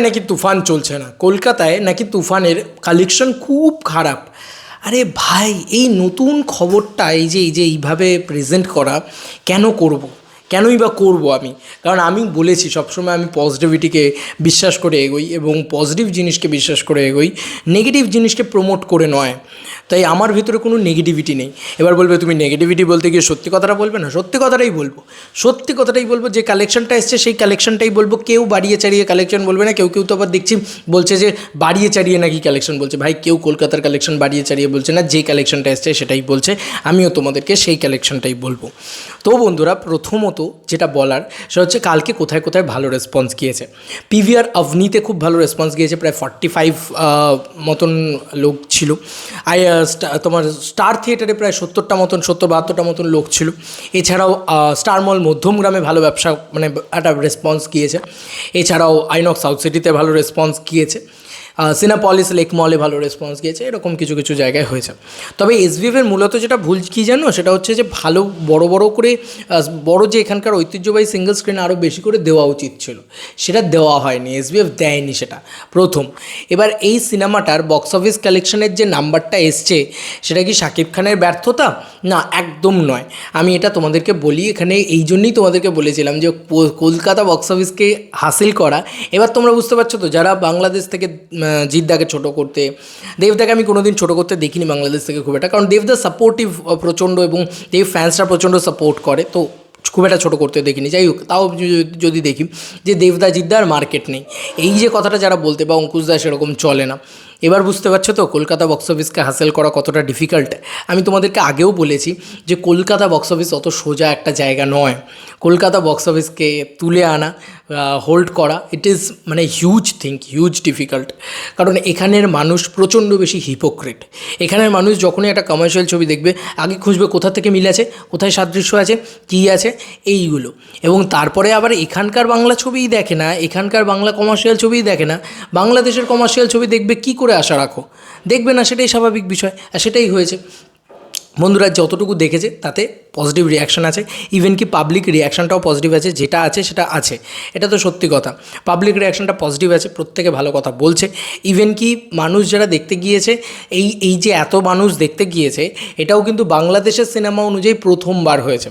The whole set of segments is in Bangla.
নাকি তুফান চলছে না, কলকাতায় নাকি তুফানের কালেকশন খুব খারাপ। আরে ভাই, এই নতুন খবরটা এই যে এইভাবে প্রেজেন্ট করা কেন করব, কেনই বা করব আমি? কারণ আমি বলেছি সবসময় আমি পজিটিভিটিকে বিশ্বাস করে এগোই এবং পজিটিভ জিনিসকে বিশ্বাস করে এগোই, নেগেটিভ জিনিসকে প্রমোট করে নয়। তাই আমার ভিতরে কোনো নেগেটিভিটি নেই। এবার বলবে তুমি নেগেটিভিটি বলতে গিয়ে সত্যি কথাটা বলবে না? সত্যি কথাটাই বলবো, সত্যি কথাটাই বলবো। যে কালেকশনটা এসছে সেই কালেকশনটাই বলবো। কেউ বাড়িয়ে চাড়িয়ে কালেকশন বলবে না। কেউ কেউ তো আবার দেখছি বলছে যে বাড়িয়ে চাড়িয়ে নাকি কালেকশন বলছে। ভাই, কেউ কলকাতার কালেকশন বাড়িয়ে চাড়িয়ে বলছে না, যে কালেকশনটা এসছে সেটাই বলছে। আমিও তোমাদেরকে সেই কালেকশনটাই বলবো। তো বন্ধুরা, প্রথমত যেটা বলার সেটা হচ্ছে কালকে কোথায় কোথায় ভালো রেসপন্স গিয়েছে। পিভিআর অভনিতে খুব ভালো রেসপন্স গিয়েছে, প্রায় 45 মতন লোক ছিল। তোমার স্টার থিয়েটারে প্রায় 70টা মতন, 70-72টা মতন লোক ছিল। এছাড়াও স্টার মল মধ্যমগ্রামে ভালো ব্যবসা, মানে একটা রেসপন্স গিয়েছে। এছাড়াও আইনক্স সাউথ সিটিতে ভালো রেসপন্স গিয়েছে। সিনেপলিস লেক মলে ভালো রেসপন্স গিয়েছে। এরকম কিছু কিছু জায়গায় হয়েছে। তবে এসভিএফের মূলত যেটা ভুল কী জানো, সেটা হচ্ছে যে ভালো বড় বড় করে বড় যে এখানকার ঐতিহ্যবাহী সিঙ্গেল স্ক্রিন আরও বেশি করে দেওয়া উচিত ছিল, সেটা দেওয়া হয়নি। এসভিএফ দেয়নি সেটা প্রথম। এবার এই সিনেমাটার বক্স অফিস কালেকশনের যে নাম্বারটা এসছে, সেটা কি শাকিব খানের ব্যর্থতা? না, একদম নয়। আমি এটা তোমাদেরকে বলি এখানে, এই জন্যই তোমাদেরকে বলেছিলাম যে কলকাতা বক্স অফিসকে হাসিল করা। এবার তোমরা বুঝতে পারছো তো, যারা বাংলাদেশ থেকে জিদ্দাকে ছোটো করতে, দেবদাকে আমি কোনোদিন ছোটো করতে দেখিনি বাংলাদেশ থেকে খুব একটা, কারণ দেবদা সাপোর্টিভ প্রচণ্ড এবং দেব ফ্যান্সরা প্রচণ্ড সাপোর্ট করে, তো খুব একটা ছোটো করতে দেখিনি। যাই হোক, তাও যদি দেখি যে দেবদা জিদ্দার মার্কেট নেই, এই যে কথাটা যারা বলতে, বা অঙ্কুশদা সেরকম চলে না। এবার বুঝতে পারছো তো কলকাতা বক্স অফিসকে হাসিল করা কতটা ডিফিকাল্ট। আমি তোমাদেরকে আগেও বলেছি যে কলকাতা বক্স অফিস অত সোজা একটা জায়গা নয়। কলকাতা বক্স অফিসকে তুলে আনা, হোল্ড করা, ইট ইজ মানে হিউজ থিং, হিউজ ডিফিকাল্ট। কারণ এখানের মানুষ প্রচণ্ড বেশি হিপোক্রেট। এখানের মানুষ যখনই একটা কমার্শিয়াল ছবি দেখবে, আগে খুঁজবে কোথা থেকে মিল আছে, কোথায় সাদৃশ্য আছে, কী আছে, এইগুলো। এবং তারপরে আবার এখানকার বাংলা ছবিই দেখে না, এখানকার বাংলা কমার্শিয়াল ছবিই দেখে না, বাংলাদেশের কমার্শিয়াল ছবি দেখবে কী করে আশা রাখো? দেখবে না, সেটাই স্বাভাবিক বিষয়। আর সেটাই হয়েছে। বন্ধুরা যতটুকু দেখেছে তাতে পজিটিভ রিয়াকশান আছে, ইভেন কি পাবলিক রিয়াকশানটাও পজিটিভ আছে। যেটা আছে সেটা আছে, এটা তো সত্যি কথা। পাবলিক রিয়াকশানটা পজিটিভ আছে, প্রত্যেকে ভালো কথা বলছে। ইভেন কি মানুষ যারা দেখতে গিয়েছে, এই যে এত মানুষ দেখতে গিয়েছে, এটাও কিন্তু বাংলাদেশের সিনেমা অনুযায়ী প্রথমবার হয়েছে।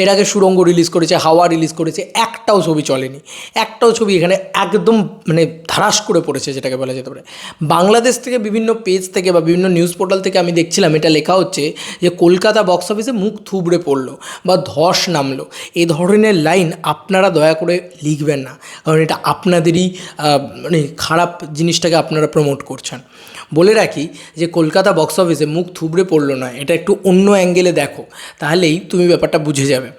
এর আগে সুড়ঙ্গ রিলিজ করেছে, হাওয়া রিলিজ করেছে, একটাও ছবি চলেনি। একটাও ছবি এখানে একদম মানে ধারাস করে পড়েছে, যেটাকে বলা যেতে পারে। বাংলাদেশ থেকে বিভিন্ন পেজ থেকে বা বিভিন্ন নিউজ পোর্টাল থেকে আমি দেখছিলাম, এটা লেখা হচ্ছে যে কলকাতা বক্স অফিসে মুখ থুবড়ে পড়লো বা ধস নামলো। এই ধরনের লাইন আপনারা দয়া করে লিখবেন না, কারণ এটা আপনাদেরই মানে খারাপ জিনিসটাকে আপনারা প্রমোট করছেন। বলে রাখি যে কলকাতা বক্স অফিসে মুখ থুবড়ে পড়লো নয়, এটা একটু অন্য অ্যাঙ্গেলে দেখো, তাহলেই তুমি ব্যাপারটা বুঝে যাবে।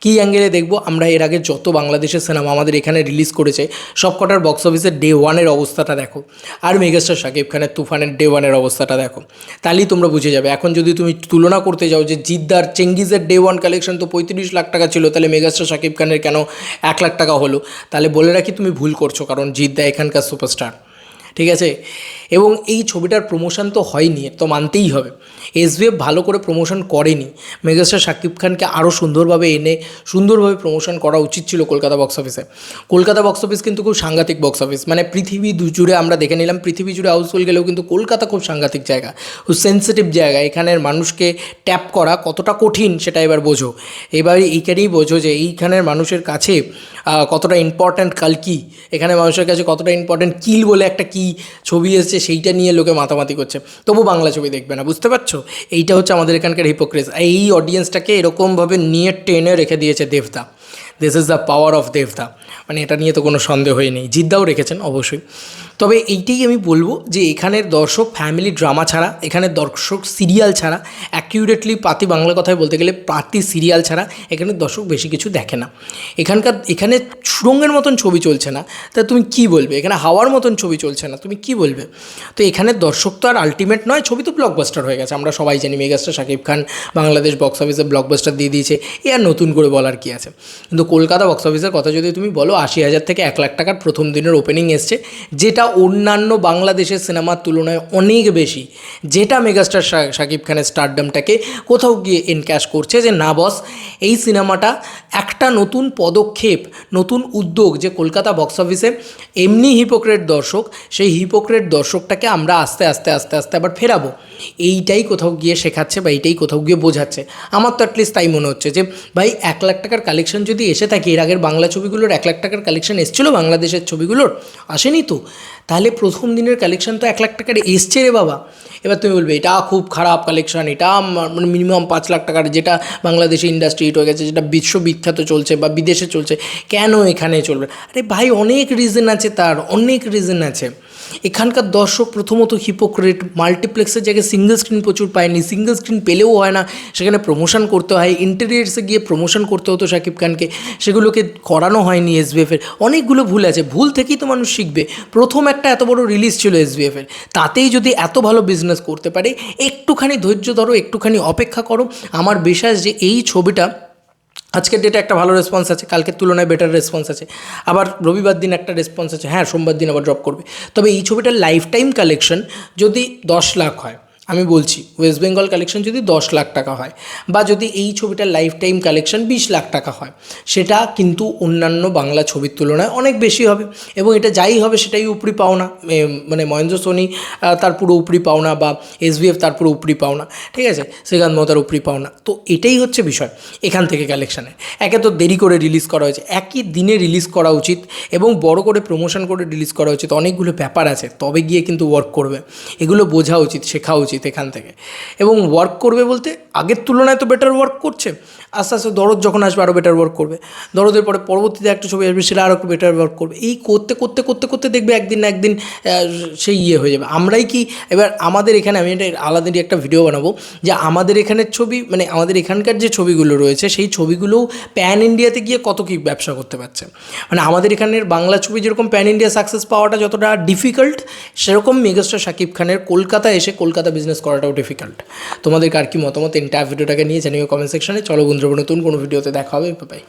কী অ্যাঙ্গেলে দেখবো? আমরা এর আগে যত বাংলাদেশের সিনেমা আমাদের এখানে রিলিজ করেছে, সব কটার বক্স অফিসের ডে ওয়ানের অবস্থাটা দেখো, আর মেগাস্টার শাকিব খানের তুফানের ডে ওয়ানের অবস্থাটা দেখো, তাহলেই তোমরা বুঝে যাবে। এখন যদি তুমি তুলনা করতে যাও যে জিদ্দার চেঙ্গিজের ডে ওয়ান কালেকশন তো 35 লাখ টাকা ছিল, তাহলে মেগাস্টার শাকিব খানের কেন 1 লাখ টাকা হলো? তাহলে বলে রাখি তুমি ভুল করছো, কারণ জিদ্দা এখানকার সুপারস্টার, ঠিক আছে? এবং এই ছবিটার প্রমোশন তো হয়নি, তো মানতেই হবে। এসভিএফ ভালো করে প্রমোশন করেনি। মেগাস্টার শাকিব খানকে আরও সুন্দরভাবে এনে সুন্দরভাবে প্রমোশন করা উচিত ছিল কলকাতা বক্স অফিসে। কলকাতা বক্স অফিস কিন্তু খুব সাংঘাতিক বক্স অফিস, মানে পৃথিবী জুড়ে আমরা দেখে নিলাম, পৃথিবী জুড়ে হাউসফুল গেলেও কিন্তু কলকাতা খুব সাংঘাতিক জায়গা, খুব সেন্সিটিভ জায়গা। এখানের মানুষকে ট্যাপ করা কতটা কঠিন সেটা এবার বোঝো। এবার এইখানেই বোঝো যে এইখানের মানুষের কাছে কতটা ইম্পর্ট্যান্ট কালকি, এখানে মানুষের কাছে কতটা ইম্পর্ট্যান্ট কিল বলে একটা কী ছবি এসেছে, সেইটা নিয়ে লোকে মাতামাতি করছে, তবু বাংলা ছবি দেখবে না। বুঝতে পারছো? এইটা হচ্ছে আমাদের এখানকার হিপোক্রেসি। এই অডিয়েন্সটাকে এরকমভাবে নিয়ে টেনে রেখে দিয়েছে দেবদা। This is the power of দেবদা, মানে এটা নিয়ে তো কোনো সন্দেহই নেই। জিদ্দাও রেখেছেন অবশ্যই। তবে এইটাই আমি বলবো যে এখানের দর্শক ফ্যামিলি ড্রামা ছাড়া, এখানের দর্শক সিরিয়াল ছাড়া, অ্যাকিউরেটলি পাতি বাংলা কথায় বলতে গেলে পাতি সিরিয়াল ছাড়া এখানের দর্শক বেশি কিছু দেখে না। এখানে সুরঙ্গের মতন ছবি চলছে না, তা তুমি কি বলবে? এখানে হাওয়ার মতন ছবি চলছে না, তুমি কি বলবে? তো এখানের দর্শক তো আর আলটিমেট নয়, ছবি তো ব্লকবাস্টার হয়ে গেছে, আমরা সবাই জানি। মেগাস্টার শাকিব খান বাংলাদেশ বক্স অফিসে ব্লকবাস্টার দিয়ে দিয়েছে, এ আর নতুন করে বলার কী আছে? কিন্তু কলকাতা বক্স অফিসের কথা যদি তুমি বলো, 80,000 থেকে 1 লাখ টাকার প্রথম দিনের ওপেনিং এসছে, যেটা অন্যান্য বাংলাদেশের সিনেমার তুলনায় অনেক বেশি, যেটা মেগাস্টার শাকিব খানের স্টারডামটাকে কোথাও গিয়ে এনক্যাশ করছে যে না বস, এই সিনেমাটা একটা নতুন পদক্ষেপ, নতুন উদ্যোগ, যে কলকাতা বক্স অফিসে এমনি হিপোক্রেট দর্শক, সেই হিপোক্রেট দর্শকটাকে আমরা আস্তে আস্তে আস্তে আস্তে আবার ফেরাবো, এইটাই কোথাও গিয়ে শেখাচ্ছে বা এইটাই কোথাও গিয়ে বোঝাচ্ছে। আমার তো অ্যাটলিস্ট তাই মনে হচ্ছে যে ভাই 1,00,000 টাকার কালেকশন যদি এসে থাকে, এর আগের বাংলা ছবিগুলোর 1,00,000 টাকার কালেকশন এসেছিলো বাংলাদেশের ছবিগুলোর, আসেনি তো, তাহলে প্রথম দিনের কালেকশন তো 1,00,000 টাকার এসছে রে বাবা। এবার তুমি বলবে এটা খুব খারাপ কালেকশন, এটা মানে মিনিমাম 5,00,000 টাকার, যেটা বাংলাদেশে ইন্ডাস্ট্রি হিট হয়ে গেছে, যেটা বিশ্ববিখ্যাত চলছে বা বিদেশে চলছে, কেন এখানে চলবে? আরে ভাই অনেক রিজন আছে, তার অনেক রিজন আছে। এখানকার দর্শক প্রথমত হিপোক্রেট, মাল্টিপ্লেক্সের জায়গায় সিঙ্গেল স্ক্রিন প্রচুর পায়নি, সিঙ্গেল স্ক্রিন পেলেও হয় না, সেখানে প্রমোশন করতে হয়, ইন্টেরিয়ার্সে গিয়ে প্রমোশন করতে হতো শাকিব খানকে, সেগুলোকে করানো হয়নি এসবিএফের। অনেকগুলো ভুল আছে, ভুল থেকেই তো মানুষ শিখবে। প্রথম একটা এত বড় রিলিজ ছিল এসবিএফের, তাতেই যদি এত ভালো বিজনেস করতে পারে, একটুখানি ধৈর্য ধরো, একটুখানি অপেক্ষা করো। আমার বিশ্বাস যে এই ছবিটা আজকের ডেটে একটা ভালো রেসপন্স আছে, কালকের তুলনায় বেটার রেসপন্স আছে, আবার রবিবার দিন একটা রেসপন্স আছে, হ্যাঁ সোমবার দিন আবার ড্রপ করবে। তবে এই ছবিটার লাইফ টাইম কালেকশন যদি 10,00,000 হয়, আমি বলছি ওয়েস্ট বেঙ্গল কালেকশন যদি 10,00,000 টাকা হয়, বা যদি এই ছবিটার লাইফ টাইম কালেকশন 20,00,000 টাকা হয়, সেটা কিন্তু অন্যান্য বাংলা ছবির তুলনায় অনেক বেশি হবে। এবং এটা যাই হবে সেটাই উপরি পাওনা, মানে মহেন্দ্র সোনি তার পুরো উপরি পাওনা, বা এসবিএফ তার পুরো উপরি পাওনা, ঠিক আছে, শ্রীকান্ত মহতার উপরি পাওনা। তো এটাই হচ্ছে বিষয় এখান থেকে কালেকশানে। একে তো দেরি করে রিলিজ করা হয়েছে, একই দিনে রিলিজ করা উচিত এবং বড় করে প্রমোশন করে রিলিজ করা উচিত, অনেকগুলো ব্যাপার আছে, তবে গিয়ে কিন্তু ওয়ার্ক করবে। এগুলো বোঝা উচিত, শেখা উচিত এখান থেকে। এবং ওয়ার্ক করবে বলতে আগের তুলনায় তো বেটার ওয়ার্ক করছে, আস্তে আস্তে দরদ যখন আসবে আরও বেটার ওয়ার্ক করবে, দরদের পরে পরবর্তীতে একটা ছবি আসবে সেটা আরও একটু বেটার ওয়ার্ক করবে। এই করতে করতে করতে করতে দেখবে একদিন না একদিন সেই হয়ে যাবে। আমরাই কি এবার আমাদের এখানে, আমি এটা আলাদাই একটা ভিডিও বানাবো যে আমাদের এখানের ছবি, মানে আমাদের এখানকার যে ছবিগুলো রয়েছে সেই ছবিগুলোও প্যান ইন্ডিয়াতে গিয়ে কত কী ব্যবসা করতে পারছে। মানে আমাদের এখানের বাংলা ছবি যেরকম প্যান ইন্ডিয়া সাকসেস পাওয়াটা যতটা ডিফিকাল্ট, সেরকম মেগাস্টার শাকিব খানের কলকাতা এসে কলকাতা বিজনেস করাটাও ডিফিকাল্ট। তোমাদের কার কি মতামত এন্টায়ার ভিডিওটাকে নিয়ে জানিও কমেন্ট সেকশনে। চলো বন্ধুরা, নতুন কোনো ভিডিওতে দেখা হবে, বাই।